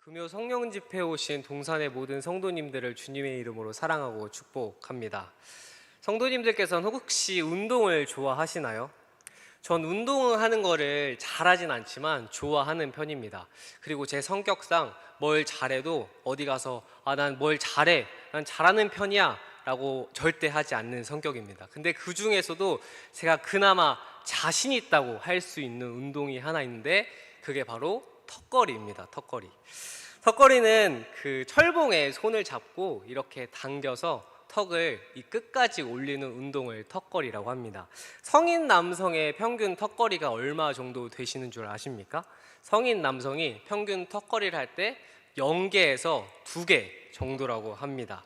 금요 성령 집회에 오신 동산의 모든 성도님들을 주님의 이름으로 사랑하고 축복합니다. 성도님들께서는 혹시 운동을 좋아하시나요? 전 운동하는 거를 잘하진 않지만 좋아하는 편입니다. 그리고 제 성격상 뭘 잘해도 어디 가서 난 뭘 잘해, 난 잘하는 편이야 라고 절대 하지 않는 성격입니다. 근데 그 중에서도 제가 그나마 자신 있다고 할 수 있는 운동이 하나 있는데 그게 바로 턱걸이입니다. 턱걸이는 그 철봉에 손을 잡고 이렇게 당겨서 턱을 이 끝까지 올리는 운동을 턱걸이라고 합니다. 성인 남성의 평균 턱걸이가 얼마 정도 되시는 줄 아십니까? 성인 남성이 평균 턱걸이를 할 때 0개에서 2개 정도라고 합니다.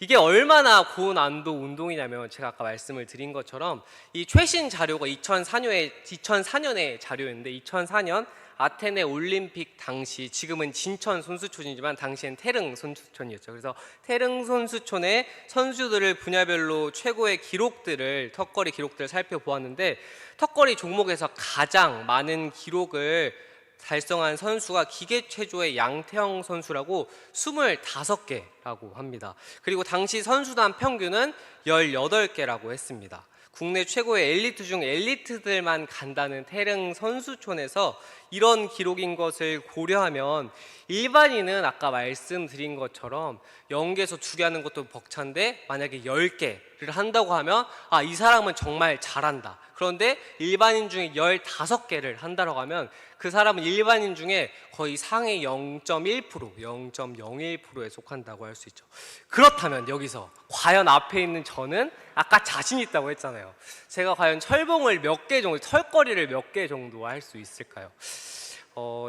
이게 얼마나 고난도 운동이냐면 제가 아까 말씀을 드린 것처럼 이 최신 자료가 2004년의 자료였는데 2004년 아테네 올림픽 당시, 지금은 진천 선수촌이지만 당시엔 태릉 선수촌이었죠. 그래서 태릉 선수촌의 선수들을 분야별로 최고의 기록들을, 턱걸이 기록들을 살펴보았는데 턱걸이 종목에서 가장 많은 기록을 달성한 선수가 기계체조의 양태형 선수라고 25개라고 합니다. 그리고 당시 선수단 평균은 18개라고 했습니다. 국내 최고의 엘리트 중 엘리트들만 간다는 태릉 선수촌에서 이런 기록인 것을 고려하면 일반인은 아까 말씀드린 것처럼 0개에서 2개 하는 것도 벅찬데 만약에 10개를 한다고 하면 이 사람은 정말 잘한다. 그런데 일반인 중에 15개를 한다고 하면 그 사람은 일반인 중에 거의 상위 0.1%, 0.01%에 속한다고 할 수 있죠. 그렇다면 여기서 과연 앞에 있는 저는 아까 자신 있다고 했잖아요. 제가 과연 철봉을 몇 개 정도, 턱걸이를 몇 개 정도 할 수 있을까요?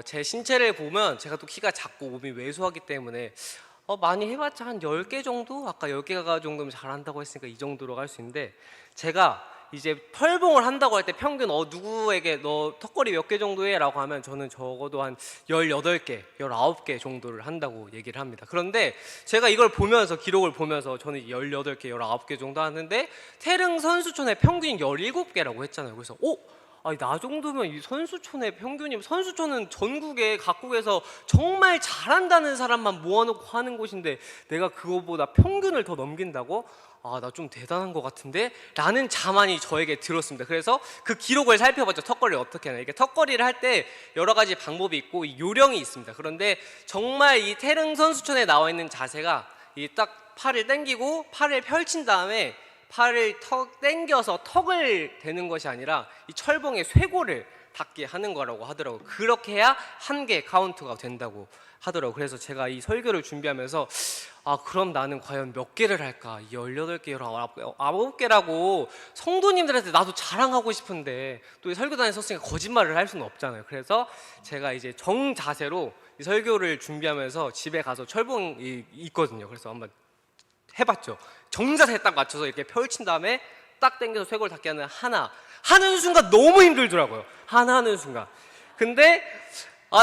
제 신체를 보면 제가 또 키가 작고 몸이 왜소하기 때문에 많이 해봤자 한 10개 정도? 아까 10개가 정도면 잘한다고 했으니까 이 정도로 할 수 있는데 제가 이제 철봉을 한다고 할 때 평균 누구에게 너 턱걸이 몇 개 정도 해? 라고 하면 저는 적어도 한 18개, 19개 정도를 한다고 얘기를 합니다. 그런데 제가 이걸 보면서, 기록을 보면서 저는 18개, 19개 정도 하는데 태릉 선수촌의 평균이 17개라고 했잖아요. 그래서 나 정도면 이 선수촌의 평균이면, 선수촌은 전국에 각국에서 정말 잘한다는 사람만 모아놓고 하는 곳인데 내가 그거보다 평균을 더 넘긴다고? 나 좀 대단한 것 같은데? 라는 자만이 저에게 들었습니다. 그래서 그 기록을 살펴봤죠. 턱걸이를 어떻게 하나. 이게 턱걸이를 할 때 여러 가지 방법이 있고 요령이 있습니다. 그런데 정말 이 태릉 선수촌에 나와 있는 자세가 이 딱 팔을 당기고 팔을 펼친 다음에 팔을 당겨서 턱을 대는 것이 아니라 이 철봉의 쇄골을 닿게 하는 거라고 하더라고요. 그렇게 해야 한 개 카운트가 된다고 하더라고요. 그래서 제가 이 설교를 준비하면서 그럼 나는 과연 몇 개를 할까? 18개, 19개라고 성도님들한테 나도 자랑하고 싶은데 또 설교단에 섰으니까 거짓말을 할 수는 없잖아요. 그래서 제가 이제 정자세로 이 설교를 준비하면서 집에 가서 철봉이 있거든요. 그래서 한번 해봤죠. 정자세에 딱 맞춰서 이렇게 펼친 다음에 딱 당겨서 쇄골 닿게 하는 순간 너무 힘들더라고요. 하는 순간. 근데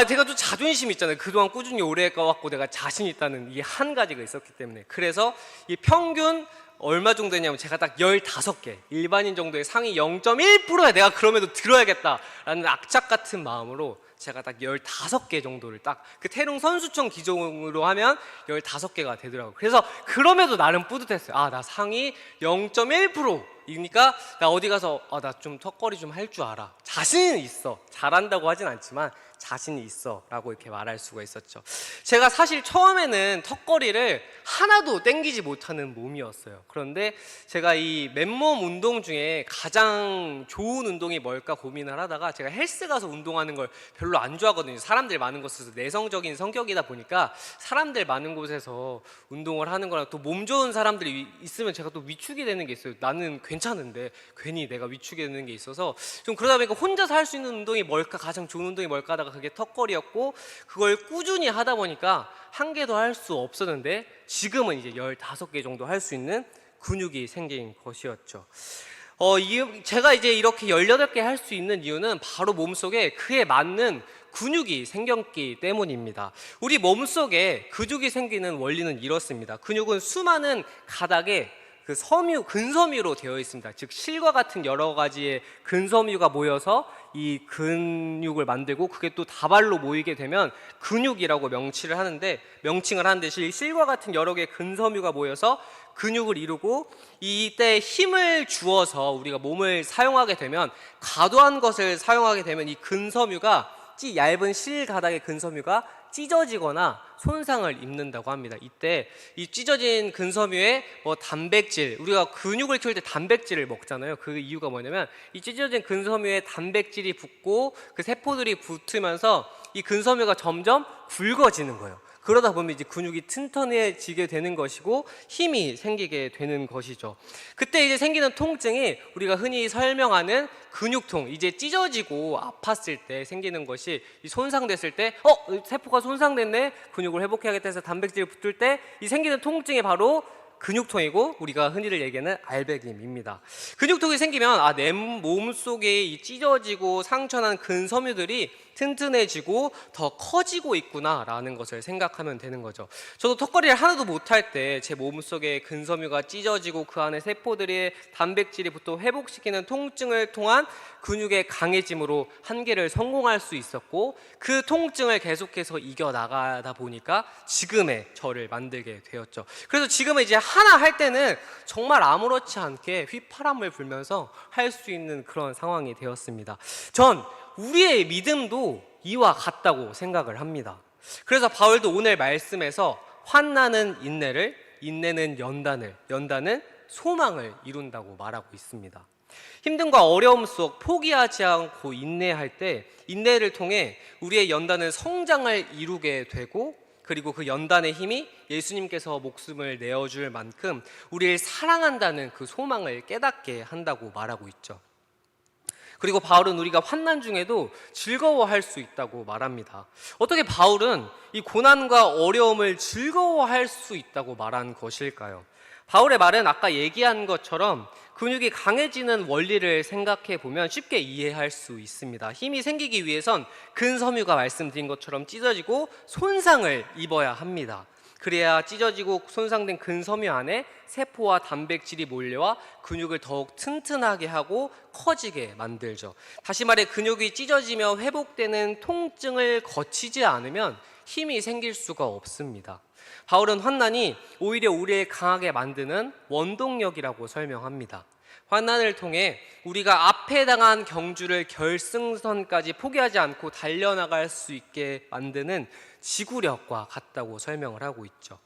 제가 또 자존심 있잖아요. 그동안 꾸준히 오래 해왔고 내가 자신 있다는 이 한 가지가 있었기 때문에. 그래서 이 평균 얼마 정도 되냐면 제가 딱 15개, 일반인 정도의 상위 0.1%에 내가 그럼에도 들어야겠다라는 악착 같은 마음으로 제가 딱 15개 정도를 딱 그 태릉 선수촌 기종으로 하면 15개가 되더라고요. 그래서 그럼에도 나름 뿌듯했어요. 나 상위 0.1%이니까 나 어디 가서 나 좀 턱걸이 좀 할 줄 알아. 자신은 있어. 잘한다고 하진 않지만 자신이 있어 라고 이렇게 말할 수가 있었죠. 제가 사실 처음에는 턱걸이를 하나도 땡기지 못하는 몸이었어요. 그런데 제가 이 맨몸 운동 중에 가장 좋은 운동이 뭘까 고민을 하다가 제가 헬스 가서 운동하는 걸 별로 안 좋아하거든요. 사람들 많은 곳에서, 내성적인 성격이다 보니까 사람들 많은 곳에서 운동을 하는 거랑 또 몸 좋은 사람들이 있으면 제가 또 위축이 되는 게 있어요. 나는 괜찮은데 괜히 내가 위축이 되는 게 있어서 좀 그러다 보니까 혼자서 할 수 있는 운동이 뭘까, 가장 좋은 운동이 뭘까 하다가 그게 턱걸이였고, 그걸 꾸준히 하다 보니까 한 개도 할 수 없었는데 지금은 이제 15개 정도 할 수 있는 근육이 생긴 것이었죠. 제가 이제 이렇게 18개 할 수 있는 이유는 바로 몸속에 그에 맞는 근육이 생겼기 때문입니다. 우리 몸속에 근육이 생기는 원리는 이렇습니다. 근육은 수많은 가닥에 그 섬유, 근섬유로 되어 있습니다. 즉 실과 같은 여러 가지의 근섬유가 모여서 이 근육을 만들고 그게 또 다발로 모이게 되면 근육이라고 명칭을 하는데 실과 같은 여러 개의 근섬유가 모여서 근육을 이루고 이때 힘을 주어서 우리가 몸을 사용하게 되면 과도한 것을 사용하게 되면 이 근섬유가 얇은 실 가닥의 근섬유가 찢어지거나 손상을 입는다고 합니다. 이때 이 찢어진 근섬유에 단백질, 우리가 근육을 키울 때 단백질을 먹잖아요. 그 이유가 뭐냐면 이 찢어진 근섬유에 단백질이 붙고 그 세포들이 붙으면서 이 근섬유가 점점 굵어지는 거예요. 그러다 보면 이제 근육이 튼튼해지게 되는 것이고 힘이 생기게 되는 것이죠. 그때 이제 생기는 통증이 우리가 흔히 설명하는 근육통, 이제 찢어지고 아팠을 때 생기는 것이 손상됐을 때 세포가 손상됐네, 근육을 회복해야겠다 해서 단백질이 붙을 때 이 생기는 통증이 바로 근육통이고 우리가 흔히들 얘기하는 알배김입니다. 근육통이 생기면 내 몸속에 이 찢어지고 상처난 근섬유들이 튼튼해지고 더 커지고 있구나라는 것을 생각하면 되는 거죠. 저도 턱걸이를 하나도 못할 때 제 몸속에 근섬유가 찢어지고 그 안에 세포들의 단백질이 붙어 회복시키는 통증을 통한 근육의 강해짐으로 한계를 성공할 수 있었고 그 통증을 계속해서 이겨나가다 보니까 지금의 저를 만들게 되었죠. 그래서 지금은 이제 하나 할 때는 정말 아무렇지 않게 휘파람을 불면서 할 수 있는 그런 상황이 되었습니다. 전 우리의 믿음도 이와 같다고 생각을 합니다. 그래서 바울도 오늘 말씀에서 환난은 인내를, 인내는 연단을, 연단은 소망을 이룬다고 말하고 있습니다. 힘듦과 어려움 속 포기하지 않고 인내할 때 인내를 통해 우리의 연단은 성장을 이루게 되고 그리고 그 연단의 힘이 예수님께서 목숨을 내어줄 만큼 우리를 사랑한다는 그 소망을 깨닫게 한다고 말하고 있죠. 그리고 바울은 우리가 환난 중에도 즐거워할 수 있다고 말합니다. 어떻게 바울은 이 고난과 어려움을 즐거워할 수 있다고 말한 것일까요? 바울의 말은 아까 얘기한 것처럼 근육이 강해지는 원리를 생각해 보면 쉽게 이해할 수 있습니다. 힘이 생기기 위해선 근섬유가 말씀드린 것처럼 찢어지고 손상을 입어야 합니다. 그래야 찢어지고 손상된 근섬유 안에 세포와 단백질이 몰려와 근육을 더욱 튼튼하게 하고 커지게 만들죠. 다시 말해 근육이 찢어지며 회복되는 통증을 거치지 않으면 힘이 생길 수가 없습니다. 바울은 환난이 오히려 우리를 강하게 만드는 원동력이라고 설명합니다. 환난을 통해 우리가 앞에 당한 경주를 결승선까지 포기하지 않고 달려나갈 수 있게 만드는 지구력과 같다고 설명을 하고 있죠.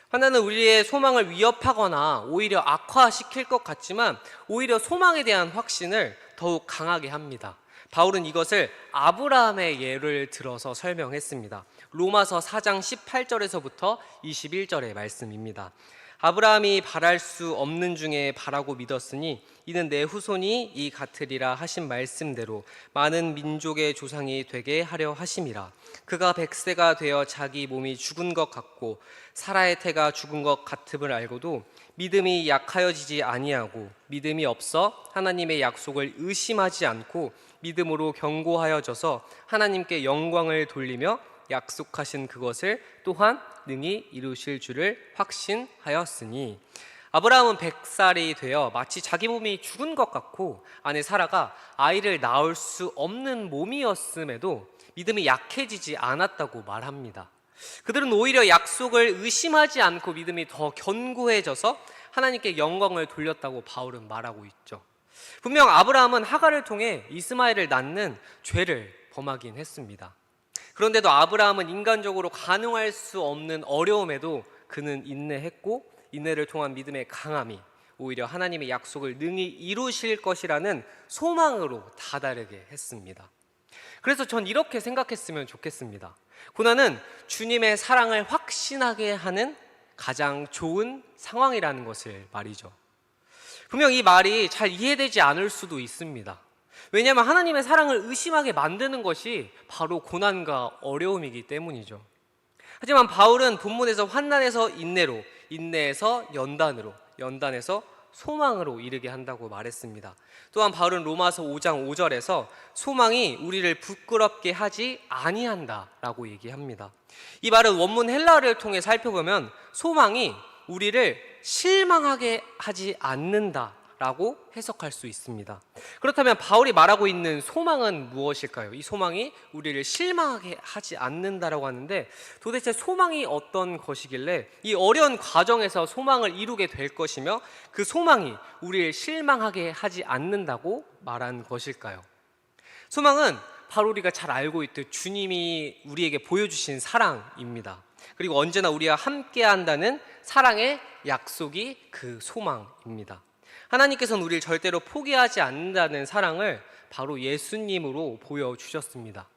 환난은 우리의 소망을 위협하거나 오히려 악화시킬 것 같지만 오히려 소망에 대한 확신을 더욱 강하게 합니다. 바울은 이것을 아브라함의 예를 들어서 설명했습니다. 로마서 4장 18절에서부터 21절의 말씀입니다. 아브라함이 바랄 수 없는 중에 바라고 믿었으니 이는 내 후손이 이 같으리라 하신 말씀대로 많은 민족의 조상이 되게 하려 하심이라. 그가 100세가 되어 자기 몸이 죽은 것 같고 사라의 태가 죽은 것 같음을 알고도 믿음이 약하여지지 아니하고 믿음이 없어 하나님의 약속을 의심하지 않고 믿음으로 견고하여져서 하나님께 영광을 돌리며 약속하신 그것을 또한 능히 이루실 줄을 확신하였으니. 아브라함은 100살이 되어 마치 자기 몸이 죽은 것 같고 아내 사라가 아이를 낳을 수 없는 몸이었음에도 믿음이 약해지지 않았다고 말합니다. 그들은 오히려 약속을 의심하지 않고 믿음이 더 견고해져서 하나님께 영광을 돌렸다고 바울은 말하고 있죠. 분명 아브라함은 하갈을 통해 이스마엘을 낳는 죄를 범하긴 했습니다. 그런데도 아브라함은 인간적으로 가능할 수 없는 어려움에도 그는 인내했고 인내를 통한 믿음의 강함이 오히려 하나님의 약속을 능히 이루실 것이라는 소망으로 다다르게 했습니다. 그래서 전 이렇게 생각했으면 좋겠습니다. 고난은 주님의 사랑을 확신하게 하는 가장 좋은 상황이라는 것을 말이죠. 분명 이 말이 잘 이해되지 않을 수도 있습니다. 왜냐하면 하나님의 사랑을 의심하게 만드는 것이 바로 고난과 어려움이기 때문이죠. 하지만 바울은 본문에서 환난에서 인내로, 인내에서 연단으로, 연단에서 소망으로 이르게 한다고 말했습니다. 또한 바울은 로마서 5장 5절에서 소망이 우리를 부끄럽게 하지 아니한다라고 얘기합니다. 이 말은 원문 헬라어를 통해 살펴보면 소망이 우리를 실망하게 하지 않는다라고 해석할 수 있습니다. 그렇다면 바울이 말하고 있는 소망은 무엇일까요? 이 소망이 우리를 실망하게 하지 않는다라고 하는데, 도대체 소망이 어떤 것이길래 이 어려운 과정에서 소망을 이루게 될 것이며 그 소망이 우리를 실망하게 하지 않는다고 말한 것일까요? 소망은 바로 우리가 잘 알고 있듯 주님이 우리에게 보여주신 사랑입니다. 그리고 언제나 우리와 함께 한다는 사랑의 약속이 그 소망입니다. 하나님께서는 우리를 절대로 포기하지 않는다는 사랑을 바로 예수님으로 보여주셨습니다.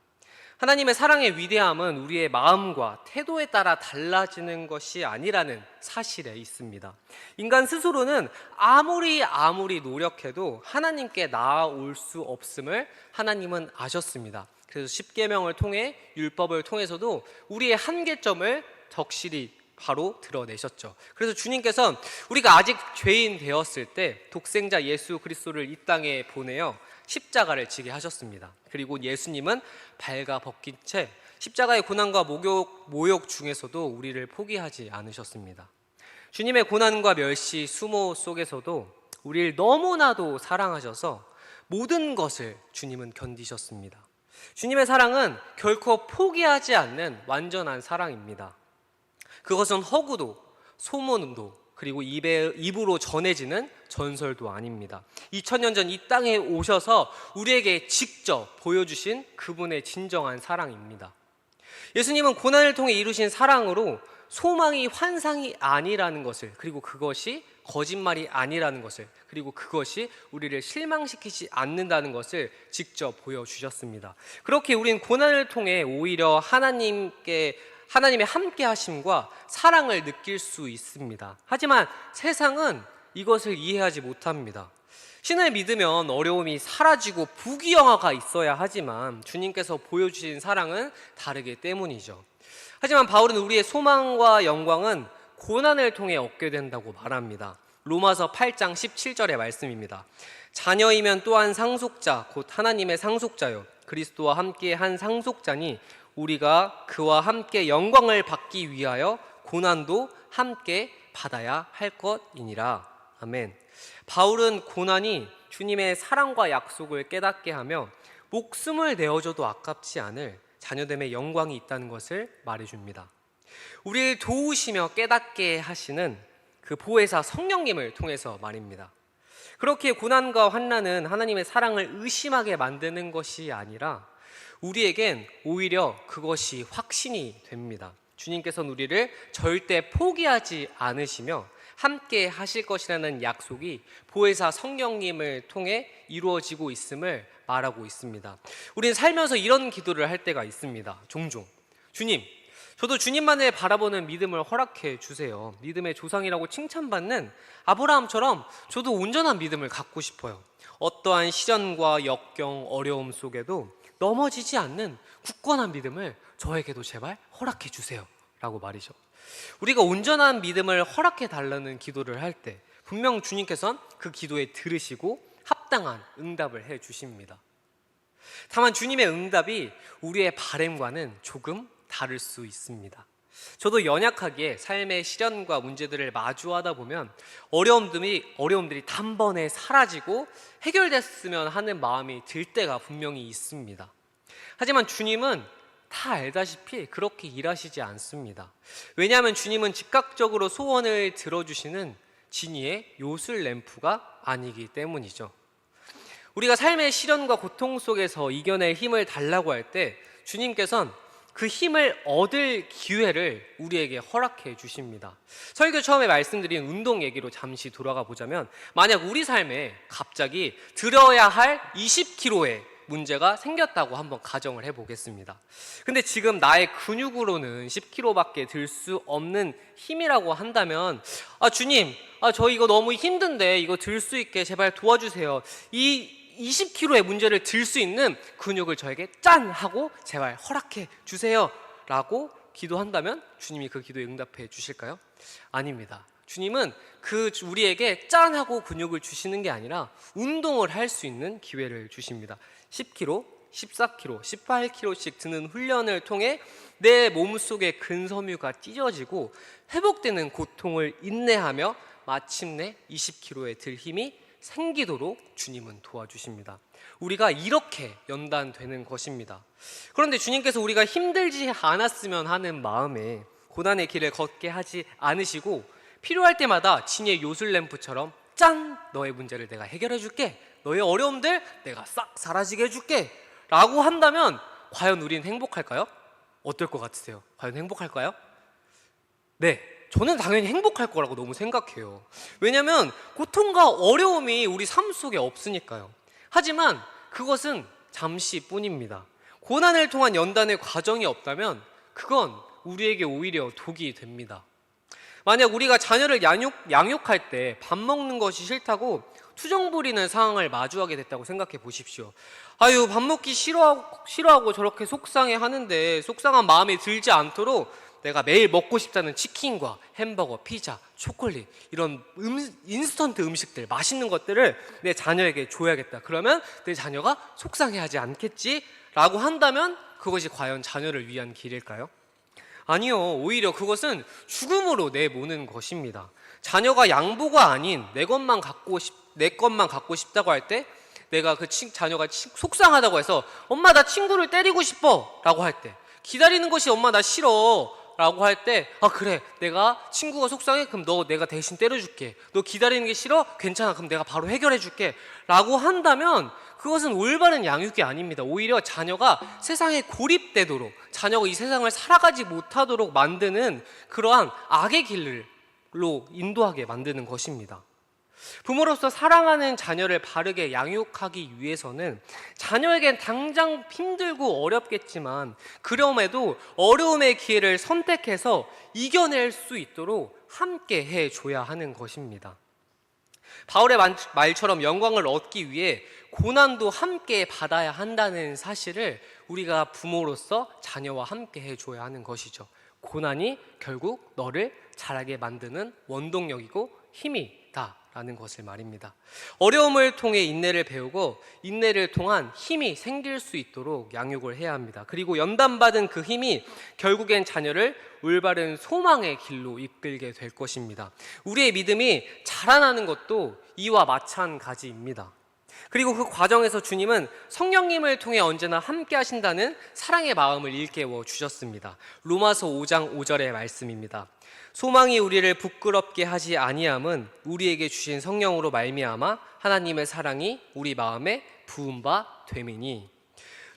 하나님의 사랑의 위대함은 우리의 마음과 태도에 따라 달라지는 것이 아니라는 사실에 있습니다. 인간 스스로는 아무리 노력해도 하나님께 나아올 수 없음을 하나님은 아셨습니다. 그래서 십계명을 통해, 율법을 통해서도 우리의 한계점을 적실히 바로 드러내셨죠. 그래서 주님께서 우리가 아직 죄인 되었을 때 독생자 예수 그리스도를 이 땅에 보내어 십자가를 지게 하셨습니다. 그리고 예수님은 발가 벗긴 채 십자가의 고난과 모욕 중에서도 우리를 포기하지 않으셨습니다. 주님의 고난과 멸시, 수모 속에서도 우리를 너무나도 사랑하셔서 모든 것을 주님은 견디셨습니다. 주님의 사랑은 결코 포기하지 않는 완전한 사랑입니다. 그것은 허구도, 소문도, 그리고 입으로 전해지는 전설도 아닙니다. 2000년 전 이 땅에 오셔서 우리에게 직접 보여주신 그분의 진정한 사랑입니다. 예수님은 고난을 통해 이루신 사랑으로 소망이 환상이 아니라는 것을, 그리고 그것이 거짓말이 아니라는 것을, 그리고 그것이 우리를 실망시키지 않는다는 것을 직접 보여주셨습니다. 그렇게 우린 고난을 통해 오히려 하나님의 함께 하심과 사랑을 느낄 수 있습니다. 하지만 세상은 이것을 이해하지 못합니다. 신을 믿으면 어려움이 사라지고 부귀영화가 있어야 하지만 주님께서 보여주신 사랑은 다르기 때문이죠. 하지만 바울은 우리의 소망과 영광은 고난을 통해 얻게 된다고 말합니다. 로마서 8장 17절의 말씀입니다. 자녀이면 또한 상속자 곧 하나님의 상속자요 그리스도와 함께 한 상속자니 우리가 그와 함께 영광을 받기 위하여 고난도 함께 받아야 할 것이니라. 아멘. 바울은 고난이 주님의 사랑과 약속을 깨닫게 하며 목숨을 내어줘도 아깝지 않을 자녀됨의 영광이 있다는 것을 말해줍니다. 우리를 도우시며 깨닫게 하시는 그 보혜사 성령님을 통해서 말입니다. 그렇게 고난과 환난은 하나님의 사랑을 의심하게 만드는 것이 아니라 우리에겐 오히려 그것이 확신이 됩니다. 주님께서는 우리를 절대 포기하지 않으시며 함께 하실 것이라는 약속이 보혜사 성령님을 통해 이루어지고 있음을 말하고 있습니다. 우리는 살면서 이런 기도를 할 때가 있습니다. 종종 주님, 저도 주님만을 바라보는 믿음을 허락해 주세요. 믿음의 조상이라고 칭찬받는 아브라함처럼 저도 온전한 믿음을 갖고 싶어요. 어떠한 시련과 역경, 어려움 속에도 넘어지지 않는 굳건한 믿음을 저에게도 제발 허락해 주세요 라고 말이죠. 우리가 온전한 믿음을 허락해 달라는 기도를 할 때 분명 주님께서는 그 기도에 들으시고 합당한 응답을 해 주십니다. 다만 주님의 응답이 우리의 바람과는 조금 다를 수 있습니다. 저도 연약하기에 삶의 시련과 문제들을 마주하다 보면 어려움들이 단번에 사라지고 해결됐으면 하는 마음이 들 때가 분명히 있습니다. 하지만 주님은 다 알다시피 그렇게 일하시지 않습니다. 왜냐하면 주님은 즉각적으로 소원을 들어주시는 진이의 요술 램프가 아니기 때문이죠. 우리가 삶의 시련과 고통 속에서 이겨낼 힘을 달라고 할 때 주님께서는 그 힘을 얻을 기회를 우리에게 허락해 주십니다. 설교 처음에 말씀드린 운동 얘기로 잠시 돌아가 보자면, 만약 우리 삶에 갑자기 들어야 할 20kg의 문제가 생겼다고 한번 가정을 해보겠습니다. 근데 지금 나의 근육으로는 10kg밖에 들 수 없는 힘이라고 한다면, 주님, 저 이거 너무 힘든데 이거 들 수 있게 제발 도와주세요. 이 20kg의 문제를 들 수 있는 근육을 저에게 짠! 하고 제발 허락해 주세요 라고 기도한다면 주님이 그 기도에 응답해 주실까요? 아닙니다. 주님은 우리에게 짠! 하고 근육을 주시는 게 아니라 운동을 할 수 있는 기회를 주십니다. 10kg, 14kg, 18kg씩 드는 훈련을 통해 내 몸속의 근섬유가 찢어지고 회복되는 고통을 인내하며 마침내 20kg에 들 힘이 생기도록 주님은 도와주십니다. 우리가 이렇게 연단되는 것입니다. 그런데 주님께서 우리가 힘들지 않았으면 하는 마음에 고난의 길을 걷게 하지 않으시고 필요할 때마다 진의 요술램프처럼 짠! 너의 문제를 내가 해결해 줄게. 너의 어려움들 내가 싹 사라지게 해줄게 라고 한다면 과연 우리는 행복할까요? 어떨 것 같으세요? 과연 행복할까요? 네, 저는 당연히 행복할 거라고 너무 생각해요. 왜냐하면 고통과 어려움이 우리 삶 속에 없으니까요. 하지만 그것은 잠시뿐입니다. 고난을 통한 연단의 과정이 없다면 그건 우리에게 오히려 독이 됩니다. 만약 우리가 자녀를 양육할 때 밥 먹는 것이 싫다고 투정 부리는 상황을 마주하게 됐다고 생각해 보십시오. 아유, 밥 먹기 싫어하고 저렇게 속상해 하는데 속상한 마음이 들지 않도록 내가 매일 먹고 싶다는 치킨과 햄버거, 피자, 초콜릿 이런 인스턴트 음식들, 맛있는 것들을 내 자녀에게 줘야겠다. 그러면 내 자녀가 속상해하지 않겠지? 라고 한다면 그것이 과연 자녀를 위한 길일까요? 아니요, 오히려 그것은 죽음으로 내모는 것입니다. 자녀가 양보가 아닌 내 것만 갖고 싶다고 할 때 내가 자녀가 속상하다고 해서 엄마 나 친구를 때리고 싶어 라고 할 때, 기다리는 것이 엄마 나 싫어 라고 할 때, 아 그래 내가 친구가 속상해? 그럼 내가 대신 때려줄게. 너 기다리는 게 싫어? 괜찮아, 그럼 내가 바로 해결해줄게 라고 한다면 그것은 올바른 양육이 아닙니다. 오히려 자녀가 세상에 고립되도록, 자녀가 이 세상을 살아가지 못하도록 만드는 그러한 악의 길로 인도하게 만드는 것입니다. 부모로서 사랑하는 자녀를 바르게 양육하기 위해서는 자녀에겐 당장 힘들고 어렵겠지만 그럼에도 어려움의 기회를 선택해서 이겨낼 수 있도록 함께 해줘야 하는 것입니다. 바울의 말처럼 영광을 얻기 위해 고난도 함께 받아야 한다는 사실을 우리가 부모로서 자녀와 함께 해줘야 하는 것이죠. 고난이 결국 너를 자라게 만드는 원동력이고 힘이다 라는 것을 말입니다. 어려움을 통해 인내를 배우고 인내를 통한 힘이 생길 수 있도록 양육을 해야 합니다. 그리고 연단받은 그 힘이 결국엔 자녀를 올바른 소망의 길로 이끌게 될 것입니다. 우리의 믿음이 자라나는 것도 이와 마찬가지입니다. 그리고 그 과정에서 주님은 성령님을 통해 언제나 함께 하신다는 사랑의 마음을 일깨워 주셨습니다. 로마서 5장 5절의 말씀입니다. 소망이 우리를 부끄럽게 하지 아니함은 우리에게 주신 성령으로 말미암아 하나님의 사랑이 우리 마음에 부은 바 됨이니.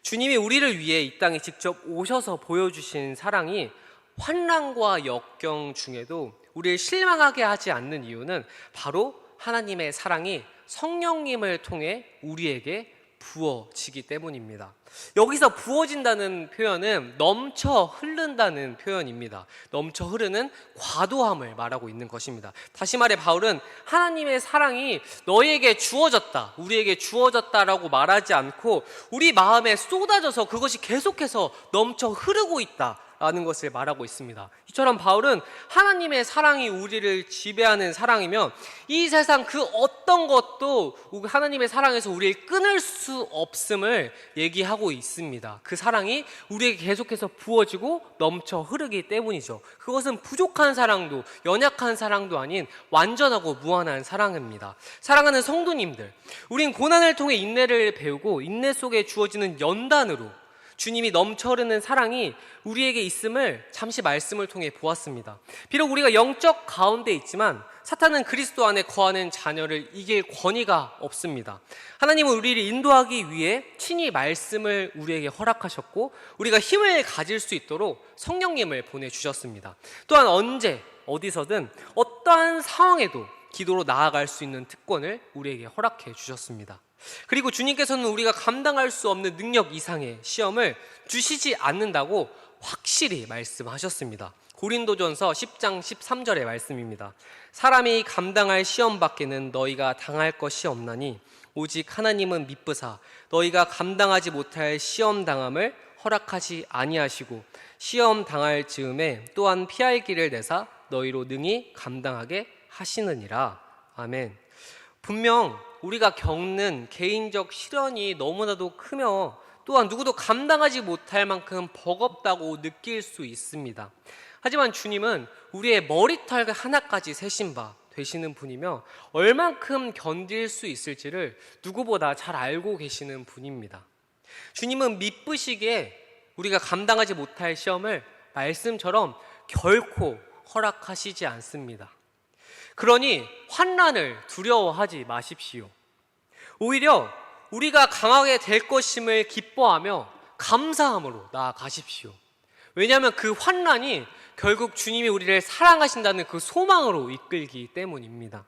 주님이 우리를 위해 이 땅에 직접 오셔서 보여주신 사랑이 환난과 역경 중에도 우리를 실망하게 하지 않는 이유는 바로 하나님의 사랑이 성령님을 통해 우리에게 부어지기 때문입니다. 여기서 부어진다는 표현은 넘쳐 흐른다는 표현입니다. 넘쳐 흐르는 과도함을 말하고 있는 것입니다. 다시 말해 바울은 하나님의 사랑이 너에게 주어졌다, 우리에게 주어졌다라고 말하지 않고 우리 마음에 쏟아져서 그것이 계속해서 넘쳐 흐르고 있다 라는 것을 말하고 있습니다. 이처럼 바울은 하나님의 사랑이 우리를 지배하는 사랑이면 이 세상 그 어떤 것도 하나님의 사랑에서 우리를 끊을 수 없음을 얘기하고 있습니다. 그 사랑이 우리에게 계속해서 부어지고 넘쳐 흐르기 때문이죠. 그것은 부족한 사랑도 연약한 사랑도 아닌 완전하고 무한한 사랑입니다. 사랑하는 성도님들, 우린 고난을 통해 인내를 배우고 인내 속에 주어지는 연단으로 주님이 넘쳐 흐르는 사랑이 우리에게 있음을 잠시 말씀을 통해 보았습니다. 비록 우리가 영적 가운데 있지만 사탄은 그리스도 안에 거하는 자녀를 이길 권위가 없습니다. 하나님은 우리를 인도하기 위해 친히 말씀을 우리에게 허락하셨고 우리가 힘을 가질 수 있도록 성령님을 보내주셨습니다. 또한 언제 어디서든 어떠한 상황에도 기도로 나아갈 수 있는 특권을 우리에게 허락해 주셨습니다. 그리고 주님께서는 우리가 감당할 수 없는 능력 이상의 시험을 주시지 않는다고 확실히 말씀하셨습니다. 고린도전서 10장 13절의 말씀입니다. 사람이 감당할 시험 밖에는 너희가 당할 것이 없나니 오직 하나님은 미쁘사 너희가 감당하지 못할 시험 당함을 허락하지 아니하시고 시험 당할 즈음에 또한 피할 길을 내사 너희로 능히 감당하게 하시느니라. 아멘. 분명 우리가 겪는 개인적 시련이 너무나도 크며 또한 누구도 감당하지 못할 만큼 버겁다고 느낄 수 있습니다. 하지만 주님은 우리의 머리털 하나까지 세신 바 되시는 분이며 얼만큼 견딜 수 있을지를 누구보다 잘 알고 계시는 분입니다. 주님은 미쁘시기에 우리가 감당하지 못할 시험을 말씀처럼 결코 허락하시지 않습니다. 그러니 환난을 두려워하지 마십시오. 오히려 우리가 강하게 될 것임을 기뻐하며 감사함으로 나아가십시오. 왜냐하면 그 환난이 결국 주님이 우리를 사랑하신다는 그 소망으로 이끌기 때문입니다.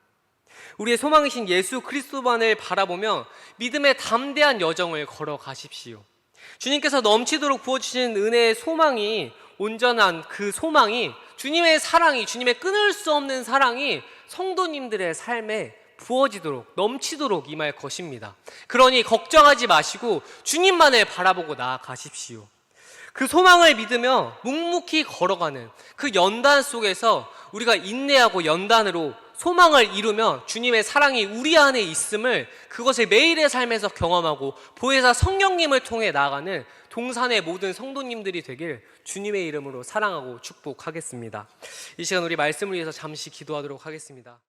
우리의 소망이신 예수 그리스도만을 바라보며 믿음의 담대한 여정을 걸어가십시오. 주님께서 넘치도록 부어주신 은혜의 소망이, 온전한 그 소망이, 주님의 사랑이, 주님의 끊을 수 없는 사랑이 성도님들의 삶에 부어지도록, 넘치도록 임할 것입니다. 그러니 걱정하지 마시고 주님만을 바라보고 나아가십시오. 그 소망을 믿으며 묵묵히 걸어가는 그 연단 속에서 우리가 인내하고 연단으로 소망을 이루며 주님의 사랑이 우리 안에 있음을, 그것을 매일의 삶에서 경험하고 보혜사 성령님을 통해 나아가는 동산의 모든 성도님들이 되길 주님의 이름으로 사랑하고 축복하겠습니다. 이 시간 우리 말씀을 위해서 잠시 기도하도록 하겠습니다.